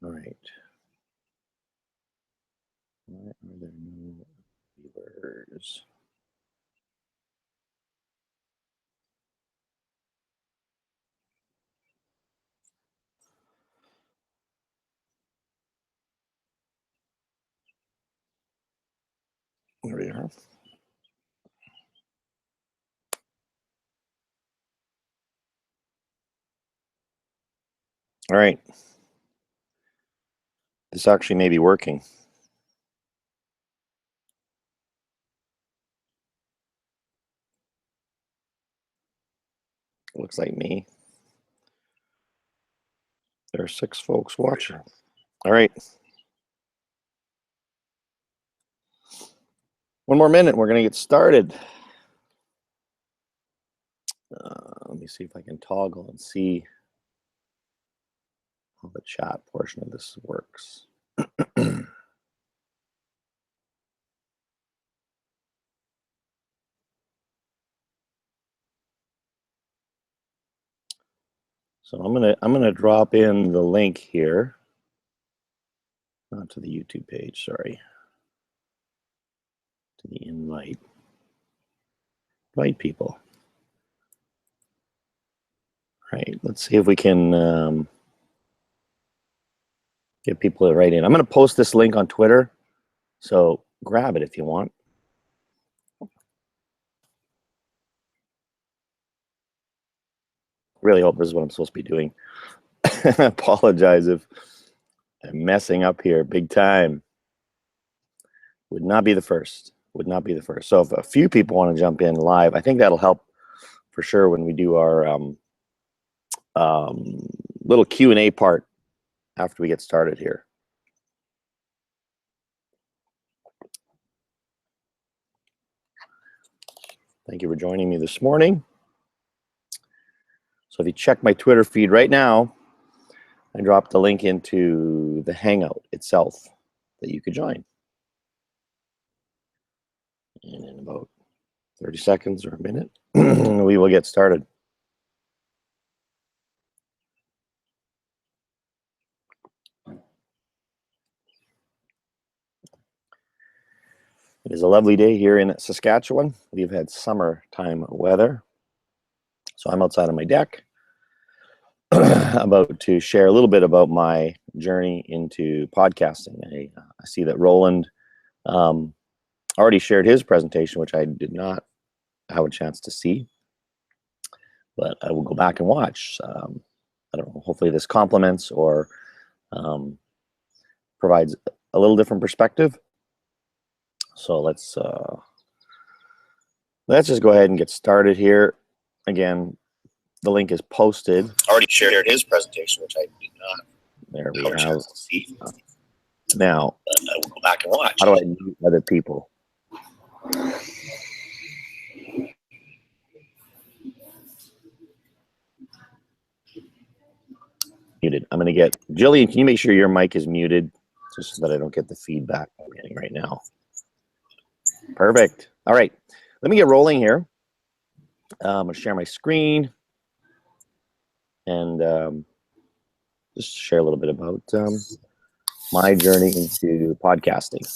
All right. Why are there no viewers? There we are. All right. This actually may be working. Looks like me. There are 6 folks watching. All right. One more minute. We're going to get started. Let me see if I can toggle and see how the chat portion of this works. So I'm gonna drop in the link here. Not to the YouTube page, sorry. To the invite people. Right, let's see if we can get people right in. I'm gonna post this link on Twitter, so grab it if you want. Really hope this is what I'm supposed to be doing. I apologize if I'm messing up here big time. Would not be the first. Would not be the first. So if a few people want to jump in live, I think that'll help for sure when we do our little Q&A part after we get started here. Thank you for joining me this morning. So if you check my Twitter feed right now, I dropped the link into the Hangout itself that you could join. And in about 30 seconds or a minute, we will get started. It is a lovely day here in Saskatchewan. We've had summertime weather. So I'm outside on my deck, about to share a little bit about my journey into podcasting. I see that Roland already shared his presentation, which I did not have a chance to see, but I will go back and watch. I don't know, hopefully this complements or provides a little different perspective. So let's just go ahead and get started here. Again, the link is posted. Already shared his presentation, which I did not. There we have. Now, I will go back and watch. How do I mute other people? Muted. I'm going to get Jillian. Can you make sure your mic is muted, just so that I don't get the feedback I'm getting right now? Perfect. All right, let me get rolling here. I'm going to share my screen and just share a little bit about my journey into podcasting.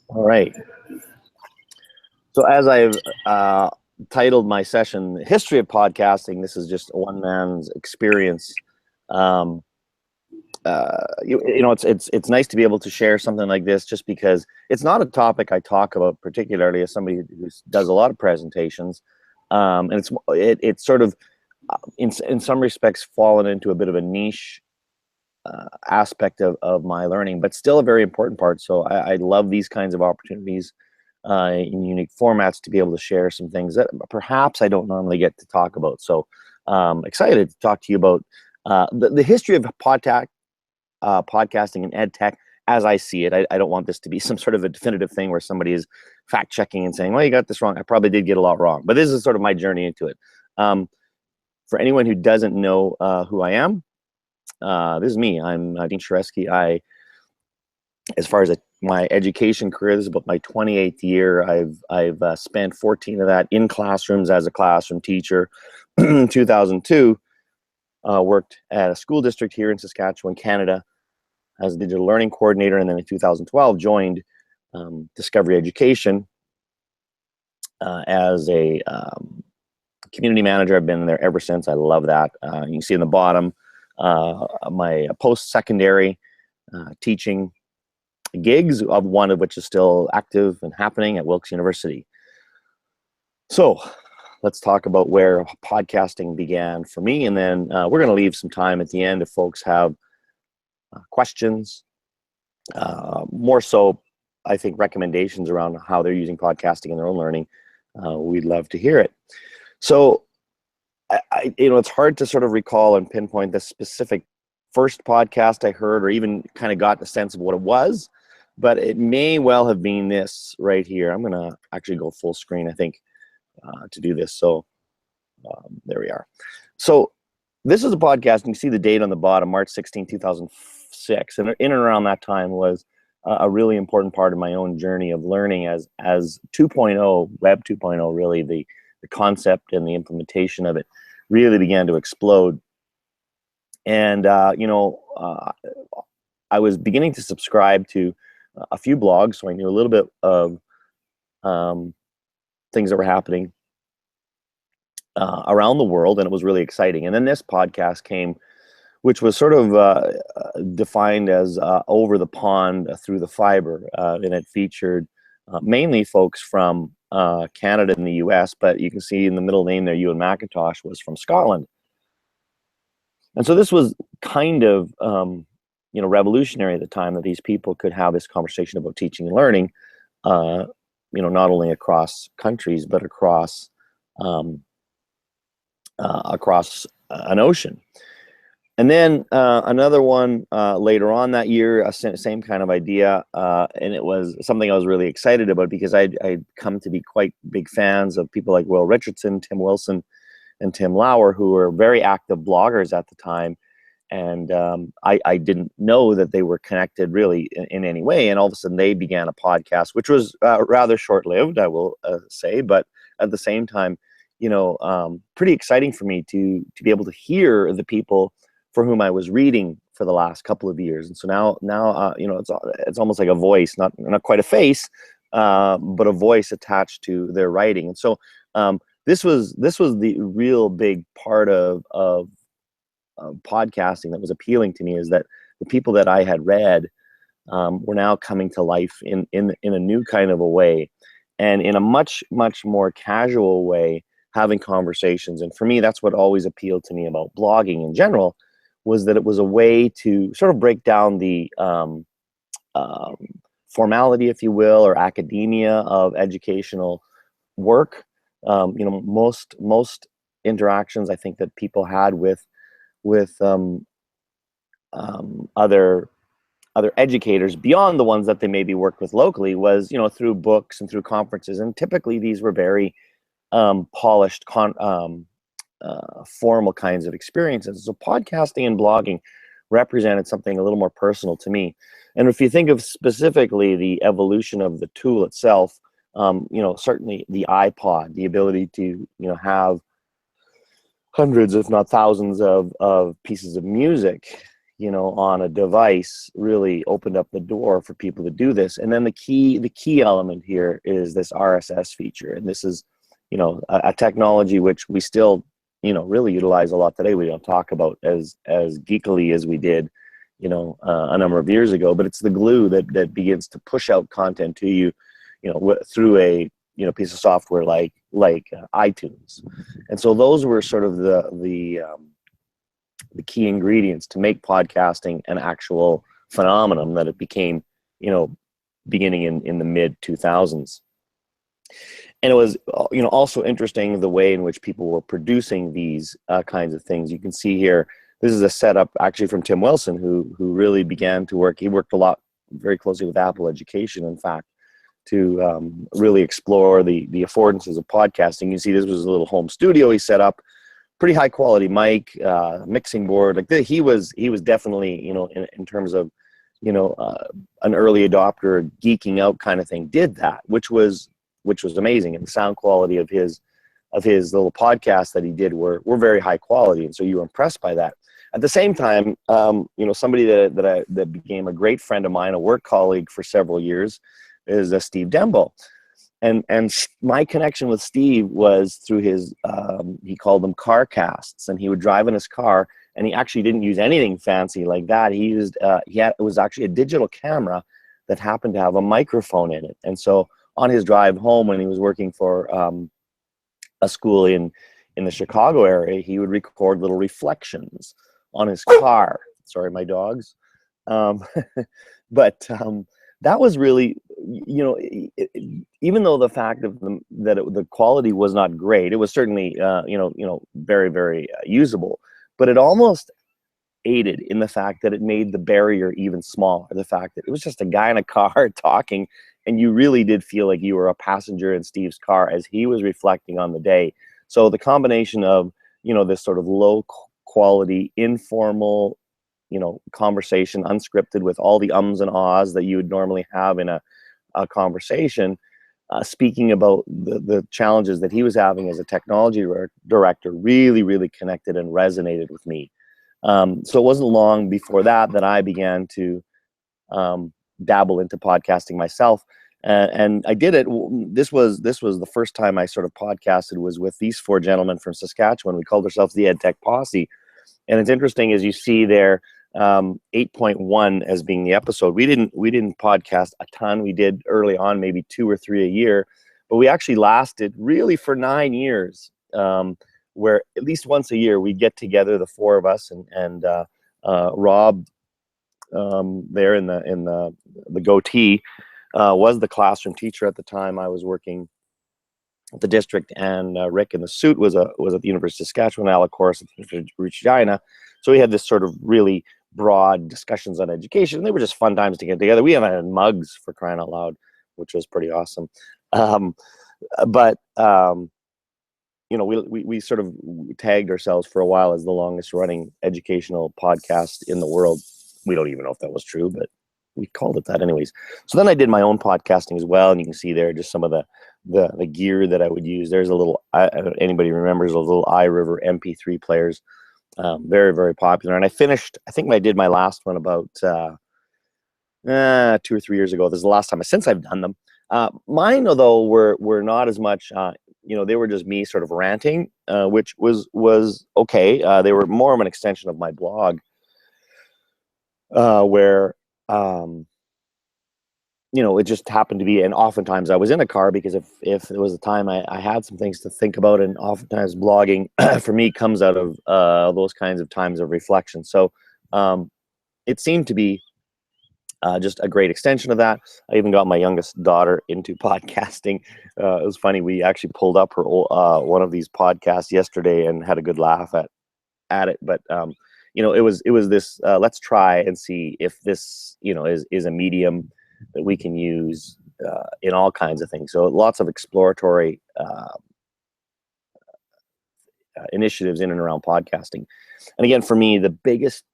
All right. So as I've titled my session, "The History of Podcasting," this is just one man's experience. You know, it's nice to be able to share something like this, just because it's not a topic I talk about particularly as somebody who does a lot of presentations, and it's sort of in some respects fallen into a bit of a niche aspect of my learning, but still a very important part. So I love these kinds of opportunities in unique formats to be able to share some things that perhaps I don't normally get to talk about. So excited to talk to you about the history of podcasting and EdTech as I see it. I don't want this to be some sort of a definitive thing where somebody is fact checking and saying, well, you got this wrong. I probably did get a lot wrong, but this is sort of my journey into it. For anyone who doesn't know who I am, this is me. I'm Dean Shareski. As far as a my education career. This is about my 28th year. I've spent 14 of that in classrooms as a classroom teacher. 2002, worked at a school district here in Saskatchewan, Canada, as a digital learning coordinator, and then in 2012 joined Discovery Education as a community manager. I've been there ever since. I love that. You can see in the bottom my post-secondary teaching gigs, of one of which is still active and happening at Wilkes University. So let's talk about where podcasting began for me, and then we're going to leave some time at the end if folks have questions, more so I think recommendations around how they're using podcasting in their own learning. We'd love to hear it. So it's hard to sort of recall and pinpoint the specific first podcast I heard, or even kind of got the sense of what it was, but it may well have been this right here. I'm going to actually go full screen, I think, to do this. So there we are. So this is a podcast, and you see the date on the bottom, March 16, 2006. And in and around that time was a really important part of my own journey of learning as 2.0, Web 2.0, really the concept and the implementation of it really began to explode. And, I was beginning to subscribe to a few blogs, so I knew a little bit of things that were happening around the world, and it was really exciting. And then this podcast came, which was sort of defined as over the pond through the fiber, and it featured mainly folks from Canada and the US, but you can see in the middle name there, Ewan McIntosh was from Scotland. And so this was kind of revolutionary at the time, that these people could have this conversation about teaching and learning, not only across countries, but across an ocean. And then another one later on that year, same kind of idea, and it was something I was really excited about, because I'd come to be quite big fans of people like Will Richardson, Tim Wilson, and Tim Lauer, who were very active bloggers at the time. And I didn't know that they were connected really in any way. And all of a sudden they began a podcast, which was rather short-lived, I will say, but at the same time, pretty exciting for me to be able to hear the people for whom I was reading for the last couple of years. And so now it's almost like a voice, not quite a face, but a voice attached to their writing. And so this was the real big part of podcasting that was appealing to me, is that the people that I had read were now coming to life in a new kind of a way, and in a much more casual way, having conversations. And for me, that's what always appealed to me about blogging in general, was that it was a way to sort of break down the formality, if you will, or academia of educational work. Most interactions I think that people had with other educators beyond the ones that they maybe worked with locally was through books and through conferences, and typically these were very polished formal kinds of experiences. So podcasting and blogging represented something a little more personal to me. And if you think of specifically the evolution of the tool itself, certainly the iPod, the ability to have hundreds, if not thousands, of pieces of music, on a device, really opened up the door for people to do this. And then the key element here is this RSS feature, and this is, a technology which we still, really utilize a lot today. We don't talk about as geekily as we did, a number of years ago. But it's the glue that begins to push out content to you, through a piece of software like iTunes. And so those were sort of the key ingredients to make podcasting an actual phenomenon that it became, beginning in the mid 2000s. And it was, also interesting the way in which people were producing these kinds of things. You can see here, this is a setup actually from Tim Wilson, who really began to work. He worked a lot, very closely with Apple Education, in fact, to really explore the affordances of podcasting. You see, this was a little home studio he set up, pretty high quality mic, mixing board. Like he was definitely, in terms of an early adopter, geeking out kind of thing, did that, which was amazing. And the sound quality of his little podcast that he did were very high quality, and so you were impressed by that. At the same time, somebody that became a great friend of mine, a work colleague for several years, is Steve Dembo. And my connection with Steve was through his, he called them car casts, and he would drive in his car, and he actually didn't use anything fancy like that. He used, it was actually a digital camera that happened to have a microphone in it. And so on his drive home, when he was working for a school in the Chicago area, he would record little reflections on his car. Sorry, my dogs. But that was really, even though the fact of the quality was not great, it was certainly, very, very usable. But it almost aided in the fact that it made the barrier even smaller. The fact that it was just a guy in a car talking, and you really did feel like you were a passenger in Steve's car as he was reflecting on the day. So the combination of, this sort of low quality, informal, conversation, unscripted, with all the ums and ahs that you would normally have in a conversation, speaking about the challenges that he was having as a technology director, really, really connected and resonated with me. So it wasn't long before that I began to dabble into podcasting myself. And I did it. This was the first time I sort of podcasted was with these four gentlemen from Saskatchewan. We called ourselves the EdTech Posse. And it's interesting, as you see there, 8.1 as being the episode. We didn't podcast a ton. We did early on maybe 2 or 3 a year, but we actually lasted really for 9 years, where at least once a year we'd get together, the four of us, and Rob there in the goatee was the classroom teacher at the time. I was working at the district, and Rick in the suit was at the University of Saskatchewan, Al, of course, at the Regina. So we had this sort of really broad discussions on education. They were just fun times to get together. We even had mugs, for crying out loud, which was pretty awesome. We sort of tagged ourselves for a while as the longest running educational podcast in the world. We don't even know if that was true, but we called it that anyways. So then I did my own podcasting as well, and you can see there just some of the gear that I would use. There's a little, anybody remembers those little iRiver MP3 players, very, very popular. And I think I did my last one about 2 or 3 years ago. This is the last time since I've done them. Mine, though, were not as much, they were just me sort of ranting, which was okay. They were more of an extension of my blog, where it just happened to be, and oftentimes I was in a car, because if it was a time I had some things to think about, and oftentimes blogging for me comes out of those kinds of times of reflection. So it seemed to be just a great extension of that. I even got my youngest daughter into podcasting. It was funny. We actually pulled up her one of these podcasts yesterday and had a good laugh at it. But it was this. Let's try and see if this is a medium that we can use in all kinds of things. So lots of exploratory initiatives in and around podcasting. And again, for me, the biggest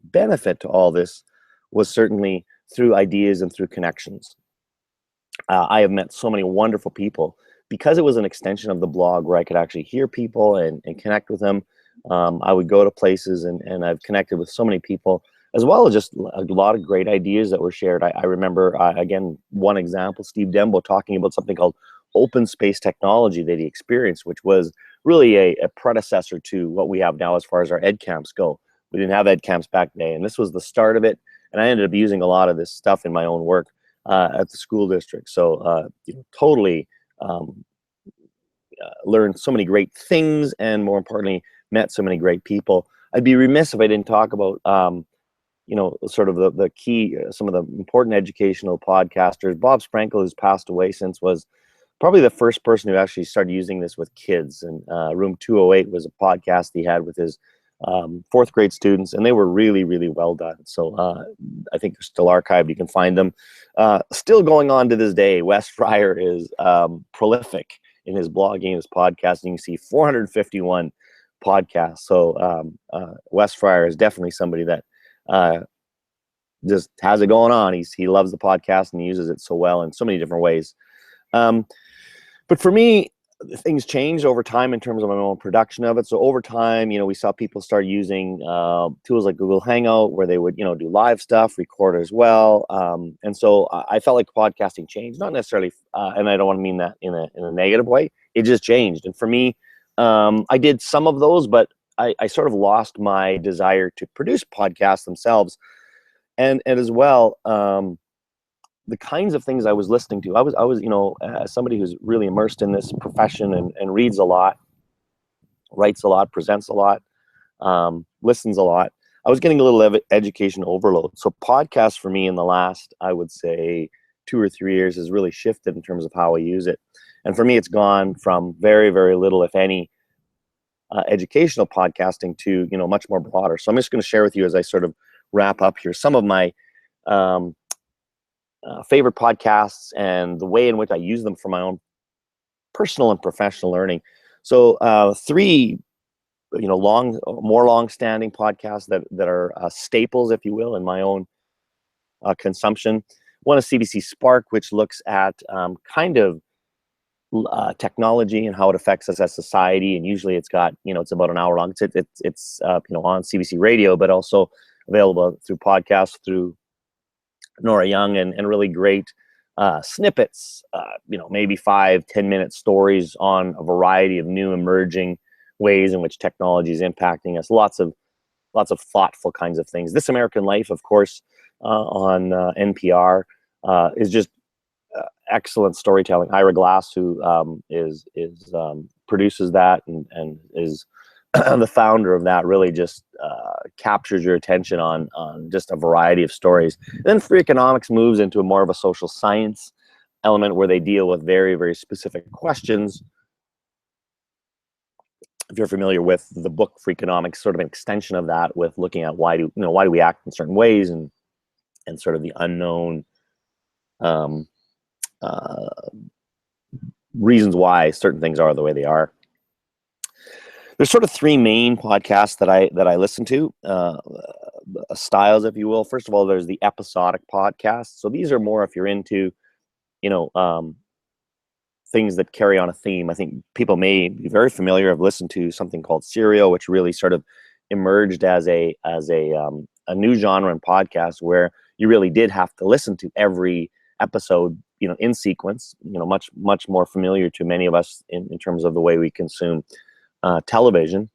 benefit to all this was certainly through ideas and through connections. I have met so many wonderful people because it was an extension of the blog, where I could actually hear people and connect with them. I would go to places, and I've connected with so many people, as well as just a lot of great ideas that were shared. I remember, again, one example, Steve Dembo talking about something called open space technology that he experienced, which was really a predecessor to what we have now as far as our ed camps go. We didn't have ed camps back then, and this was the start of it. And I ended up using a lot of this stuff in my own work at the school district. So totally learned so many great things, and more importantly, met so many great people. I'd be remiss if I didn't talk about sort of the key, some of the important educational podcasters. Bob Franco, who's passed away since, was probably the first person who actually started using this with kids. And Room 208 was a podcast he had with his fourth grade students, and they were really, really well done. So I think they're still archived. You can find them. Still going on to this day. Wes Fryer is prolific in his blogging, his podcasting. You can see 451 podcasts. So Wes Fryer is definitely somebody that just has it going on. He loves the podcast and he uses it so well in so many different ways. But for me, things changed over time in terms of my own production of it. So over time, we saw people start using tools like Google Hangout, where they would, do live stuff, record as well. And so I felt like podcasting changed, not necessarily, and I don't want to mean that in a negative way. It just changed. And for me, I did some of those, but I sort of lost my desire to produce podcasts themselves. And as well, the kinds of things I was listening to, I was, as somebody who's really immersed in this profession and reads a lot, writes a lot, presents a lot, listens a lot, I was getting a little education overload. So podcasts for me in the last, I would say 2 or 3 years has really shifted in terms of how I use it. And for me, it's gone from very, very little, if any, educational podcasting to, much more broader. So I'm just going to share with you as I sort of wrap up here some of my favorite podcasts and the way in which I use them for my own personal and professional learning. So 3, more long-standing podcasts that are staples, if you will, in my own consumption. One is CBC Spark, which looks at kind of technology and how it affects us as society. And usually it's got, it's about an hour long. It's on CBC Radio, but also available through podcasts through Nora Young, and really great snippets, maybe 5-10 minute stories on a variety of new emerging ways in which technology is impacting us. Lots of thoughtful kinds of things. This American Life, of course, on NPR, is just excellent storytelling. Ira Glass, who produces that and is the founder of that, really just captures your attention on just a variety of stories. And then Free Economics moves into more of a social science element where they deal with very, very specific questions. If you're familiar with the book Free Economics, sort of an extension of that, with looking at why do we act in certain ways, and sort of the unknown reasons why certain things are the way they are. There's sort of 3 main podcasts that I listen to, styles, if you will. First of all, there's the episodic podcasts. So these are more if you're into, things that carry on a theme. I think people may be very familiar. I've listened to something called Serial, which really sort of emerged as a new genre in podcast, where you really did have to listen to every episode, in sequence. Much more familiar to many of us in terms of the way we consume television.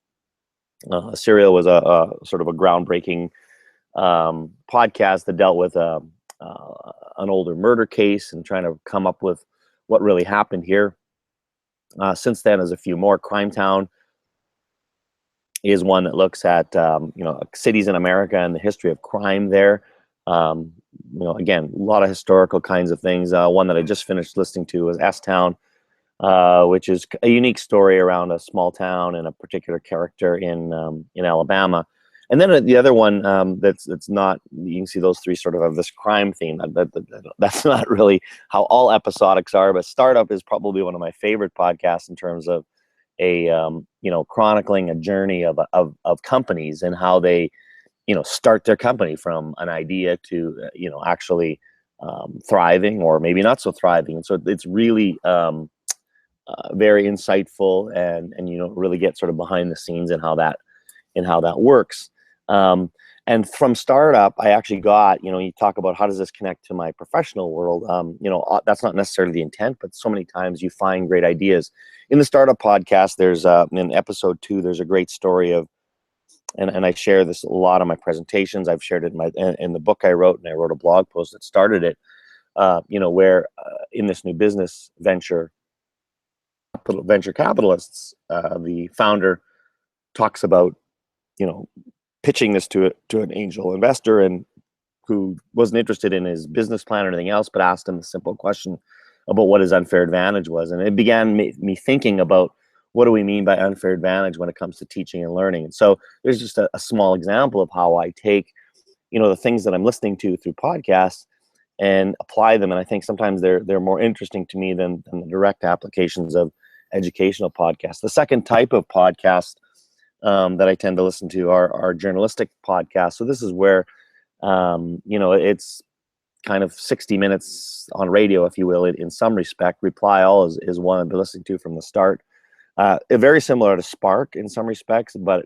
Serial was a sort of a groundbreaking podcast that dealt with an older murder case and trying to come up with what really happened here. Since then, there's a few more. Crime Town is one that looks at cities in America and the history of crime there. Again, a lot of historical kinds of things. One that I just finished listening to was S-Town, which is a unique story around a small town and a particular character in Alabama. And then the other one that's not, you can see those 3 sort of have this crime theme. That's not really how all episodics are, but Startup is probably one of my favorite podcasts in terms of chronicling a journey of companies and how they start their company from an idea to actually thriving, or maybe not so thriving. And so it's really very insightful, and really get sort of behind the scenes in how that works. And from Startup, I actually got, you talk about how does this connect to my professional world. That's not necessarily the intent, but so many times you find great ideas. In the Startup podcast, there's in episode 2, there's a great story of, and I share this a lot on my presentations. I've shared it in the book I wrote, and I wrote a blog post that started it, where in this new business venture capitalists, the founder talks about, pitching this to an angel investor, and who wasn't interested in his business plan or anything else, but asked him a simple question about what his unfair advantage was. And it began me thinking about, what do we mean by unfair advantage when it comes to teaching and learning? And so there's just a small example of how I take, the things that I'm listening to through podcasts and apply them. And I think sometimes they're more interesting to me than the direct applications of educational podcasts. The second type of podcast that I tend to listen to are journalistic podcasts. So this is where You know, it's kind of 60 minutes on radio, if you will, in some respect. Reply All is one I've been listening to from the start. Very similar to Spark in some respects, but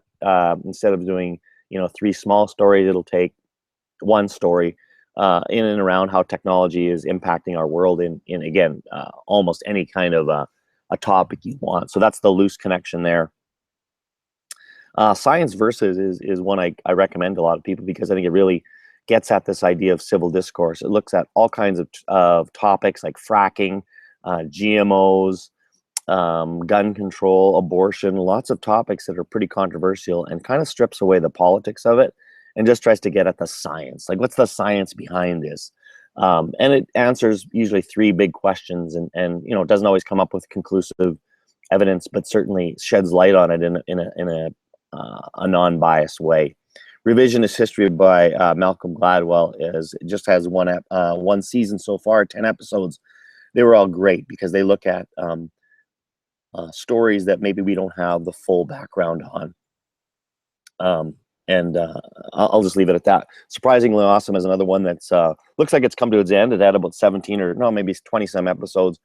instead of doing, you know, 3 small stories, it'll take one story in and around how technology is impacting our world in again, almost any kind of a topic you want. So that's the loose connection there. Science Versus is one I recommend to a lot of people because I think it really gets at this idea of civil discourse. It looks at all kinds of topics like fracking, GMOs, gun control, abortion, lots of topics that are pretty controversial, and kind of strips away the politics of it and just tries to get at the science. Like, what's the science behind this? And it answers usually 3 big questions, and you know, it doesn't always come up with conclusive evidence, but certainly sheds light on it in a non-biased way. Revisionist History by Malcolm Gladwell just has one season so far, 10 episodes. They were all great because they look at stories that maybe we don't have the full background on. And I'll just leave it at that. Surprisingly Awesome is another one that's looks like it's come to its end. It had about 17 or no, maybe 20 some episodes,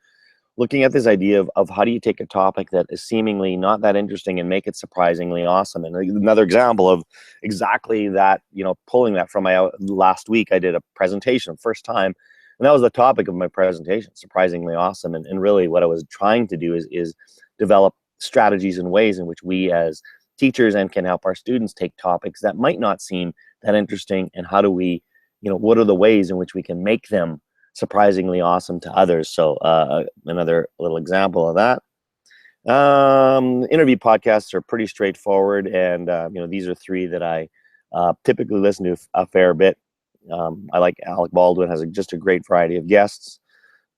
looking at this idea of how do you take a topic that is seemingly not that interesting and make it surprisingly awesome. And another example of exactly that, you know, pulling that from my last week, I did a presentation first time, and that was the topic of my presentation, surprisingly awesome. And really what I was trying to do is develop strategies and ways in which we as teachers and can help our students take topics that might not seem that interesting, and how do we, you know, what are the ways in which we can make them surprisingly awesome to others. So another little example of that. Interview podcasts are pretty straightforward, and you know, these are 3 that I typically listen to a fair bit. I like Alec Baldwin, has just a great variety of guests.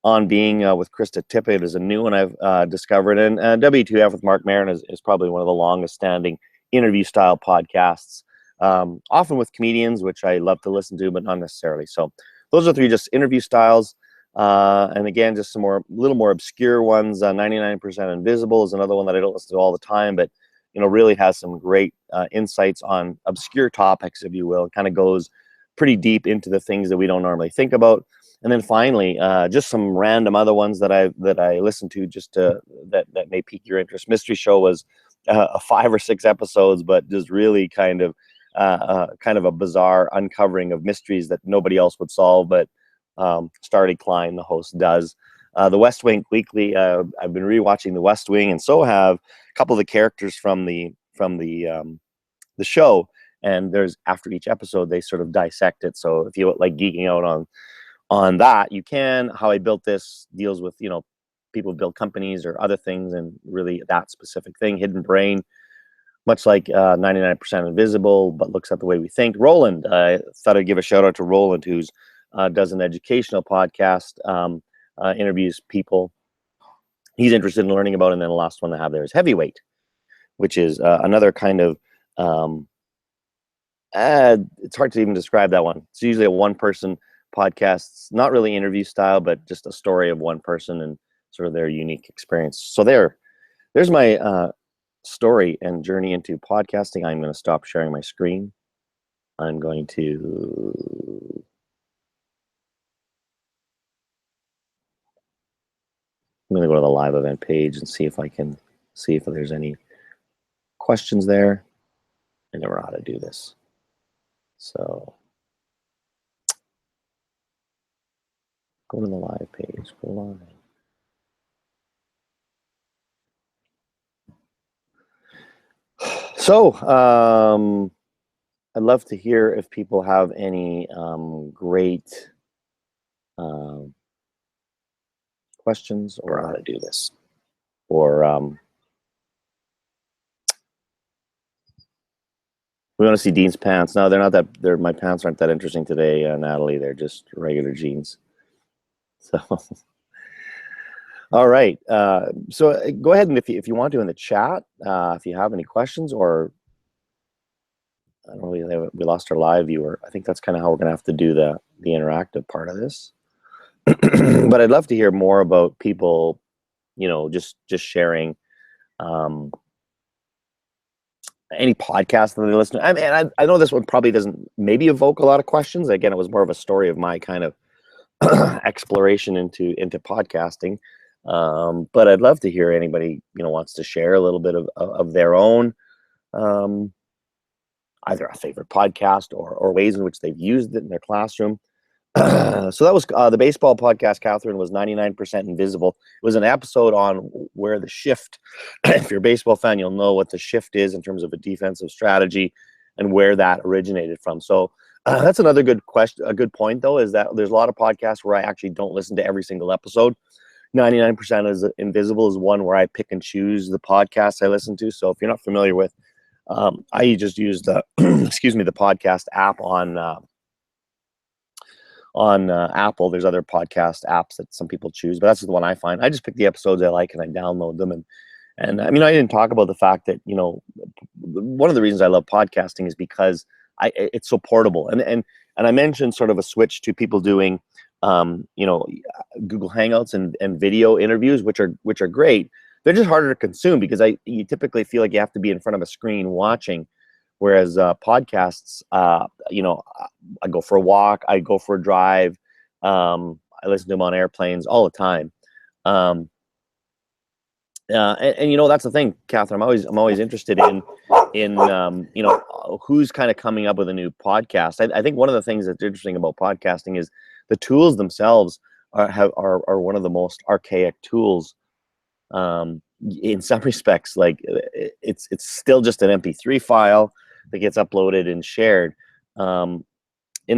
On Being with Krista Tippett is a new one I've discovered, and W2F with Mark Maron is probably one of the longest standing interview style podcasts, often with comedians, which I love to listen to, but not necessarily. So those are 3 just interview styles. And again, just some little more obscure ones. 99% Invisible is another one that I don't listen to all the time, but you know, really has some great insights on obscure topics, if you will. It kind of goes pretty deep into the things that we don't normally think about. And then finally, just some random other ones that I listen to just that may pique your interest. Mystery Show was 5 or 6 episodes, but just really kind of a bizarre uncovering of mysteries that nobody else would solve, but Starry Klein, the host, does. The West Wing Weekly, I've been rewatching The West Wing, and so have a couple of the characters from the show. And there's, after each episode, they sort of dissect it. So if you like geeking out on that, you can. How I Built This deals with, you know, people build companies or other things, and really that specific thing. Hidden Brain, much like 99% Invisible, but looks at the way we think. Roland, I thought I'd give a shout out to Roland, who's does an educational podcast, interviews people he's interested in learning about. And then the last one I have there is Heavyweight, which is another kind of, it's hard to even describe that one. It's usually a one-person podcast. It's not really interview style, but just a story of one person and sort of their unique experience. So there's my story and journey into podcasting. I'm going to stop sharing my screen. I'm going to go to the live event page and see if I can see if there's any questions there. I never know how to do this. So go to the live page, go live. So I'd love to hear if people have any great questions or how to do this, or we want to see Dean's pants. No, they're not that. My pants aren't that interesting today, Natalie. They're just regular jeans. So, all right. So go ahead, and if you want to in the chat, if you have any questions, or I don't know, we lost our live viewer. I think that's kind of how we're gonna have to do the interactive part of this. But I'd love to hear more about people, you know, just sharing any podcast that they listen to. I mean, I know this one probably doesn't maybe evoke a lot of questions. Again, it was more of a story of my kind of exploration into podcasting. But I'd love to hear anybody, wants to share a little bit of their own, either a favorite podcast or ways in which they've used it in their classroom. So that was the baseball podcast, Catherine, was 99% invisible. It was an episode on where the shift, if you're a baseball fan, you'll know what the shift is in terms of a defensive strategy and where that originated from. So that's another good question. A good point, though, is that there's a lot of podcasts where I actually don't listen to every single episode. 99% is invisible is one where I pick and choose the podcasts I listen to. So if you're not familiar with, I just used excuse me, the podcast app on Apple. There's other podcast apps that some people choose, but that's the one I find. I just pick the episodes I like and I download them. And I mean, I didn't talk about the fact that, one of the reasons I love podcasting is because it's so portable. And I mentioned sort of a switch to people doing, Google Hangouts and video interviews, which are great. They're just harder to consume because you typically feel like you have to be in front of a screen watching. Whereas podcasts, I go for a walk, I go for a drive, I listen to them on airplanes all the time. And that's the thing, Catherine. I'm always interested in who's kind of coming up with a new podcast. I think one of the things that's interesting about podcasting is the tools themselves are one of the most archaic tools. In some respects, like it's still just an MP3 file that gets uploaded and shared. In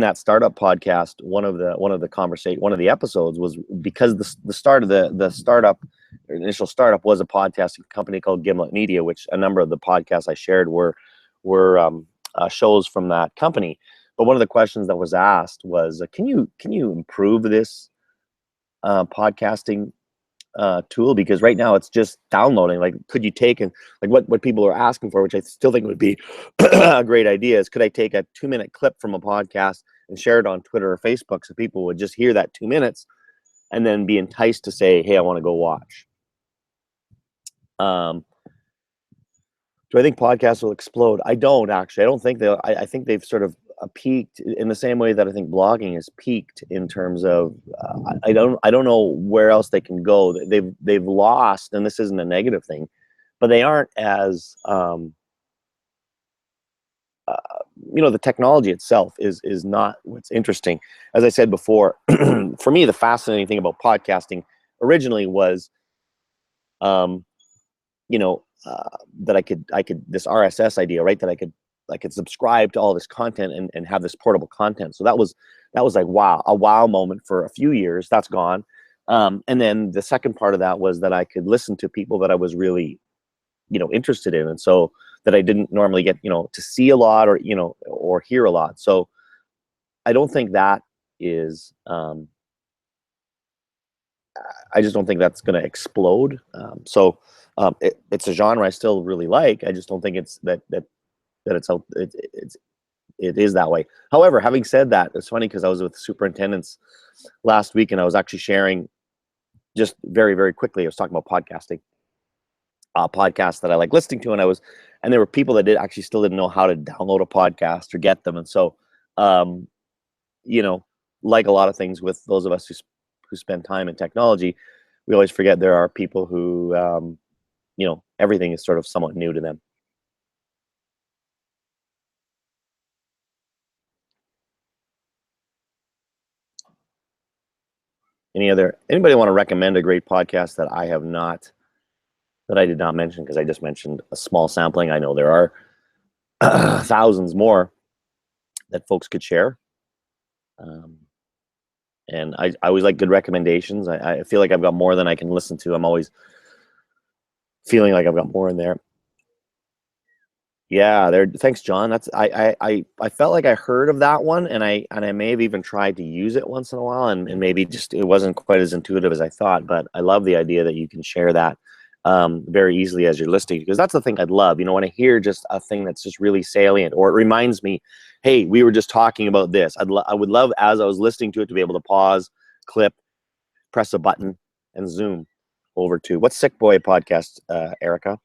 that startup podcast, one of the episodes was because the start of the startup, initial startup, was a podcasting company called Gimlet Media, which a number of the podcasts I shared were shows from that company. But one of the questions that was asked was, can you improve this podcasting tool, because right now it's just downloading? Like, could you take and like what people are asking for, which I still think would be a great idea, is could I take a 2-minute clip from a podcast and share it on Twitter or Facebook so people would just hear that 2 minutes and then be enticed to say, hey, I want to go watch. Do I think podcasts will explode? I don't actually. I don't think they'll. I think they've sort of peaked in the same way that I think blogging has peaked in terms of I don't know where else they can go. They've lost, and this isn't a negative thing, but they aren't as the technology itself is not what's interesting. As I said before, for me, the fascinating thing about podcasting originally was that I could this RSS idea, right? That I could subscribe to all this content and have this portable content. So that was like a wow moment for a few years. That's gone. And then the second part of that was that I could listen to people that I was really, interested in. And so that I didn't normally get, to see a lot or hear a lot. So I don't think that is, I just don't think that's going to explode. It's a genre I still really like. I just don't think it's that it is that way. However, having said that, it's funny because I was with superintendents last week and I was actually sharing just very, very quickly. I was talking about podcasting, podcasts that I like listening to, and there were people that actually still didn't know how to download a podcast or get them. And so, like a lot of things with those of us who spend time in technology, we always forget there are people who, everything is sort of somewhat new to them. Anybody want to recommend a great podcast that I did not mention? Because I just mentioned a small sampling. I know there are thousands more that folks could share. And I always like good recommendations. I feel like I've got more than I can listen to. I'm always feeling like I've got more in there. Yeah, there. Thanks, John. I felt like I heard of that one, and I may have even tried to use it once in a while, and maybe just it wasn't quite as intuitive as I thought. But I love the idea that you can share that very easily as you're listening, because that's the thing I'd love. When I hear just a thing that's just really salient, or it reminds me, hey, we were just talking about this. I would love, as I was listening to it, to be able to pause, clip, press a button, and zoom over to what's Sick Boy podcast, Erica,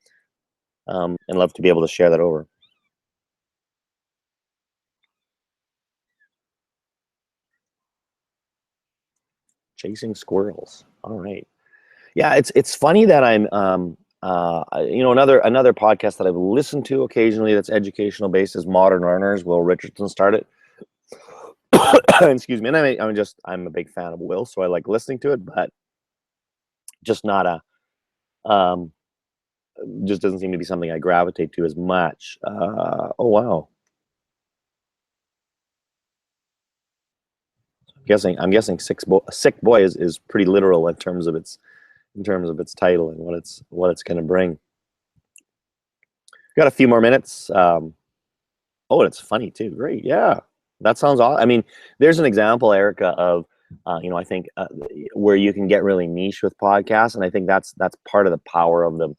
and love to be able to share that over. Chasing squirrels. All right. Yeah, it's funny that I'm another podcast that I've listened to occasionally that's educational based is Modern Learners. Will Richardson started. Excuse me. And I'm a big fan of Will, so I like listening to it, but just not just doesn't seem to be something I gravitate to as much. Oh wow. I'm guessing sick boy is pretty literal in terms of its title and what it's going to bring. Got a few more minutes. Oh, and it's funny too. Great, yeah, that sounds awesome. I mean, there's an example, Erica, of I think where you can get really niche with podcasts, and I think that's part of the power of them.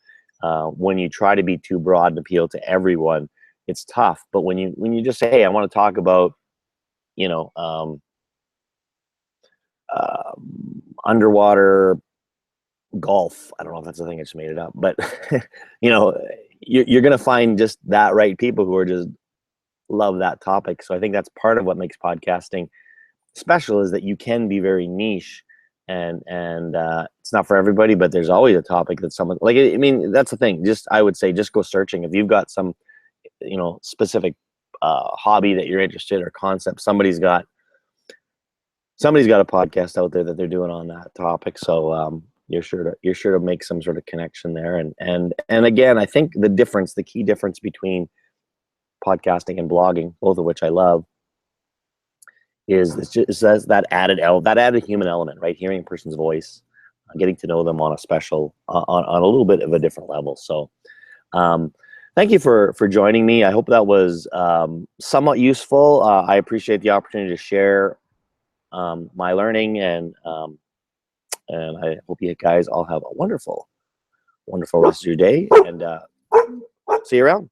When you try to be too broad and appeal to everyone, it's tough. But when you just say, hey, I want to talk about, underwater golf. I don't know if that's the thing. I just made it up, but you're going to find just that right people who are just love that topic. So I think that's part of what makes podcasting special, is that you can be very niche, and it's not for everybody, but there's always a topic that someone like. I mean, that's the thing. I would say just go searching. If you've got some, specific hobby that you're interested or concept, somebody's got a podcast out there that they're doing on that topic. So you're sure to make some sort of connection there. And again, I think the key difference between podcasting and blogging, both of which I love, is that added human element, right? Hearing a person's voice, getting to know them on a little bit of a different level. So thank you for joining me. I hope that was somewhat useful. I appreciate the opportunity to share my learning, and I hope you guys all have a wonderful rest of your day, and see you around.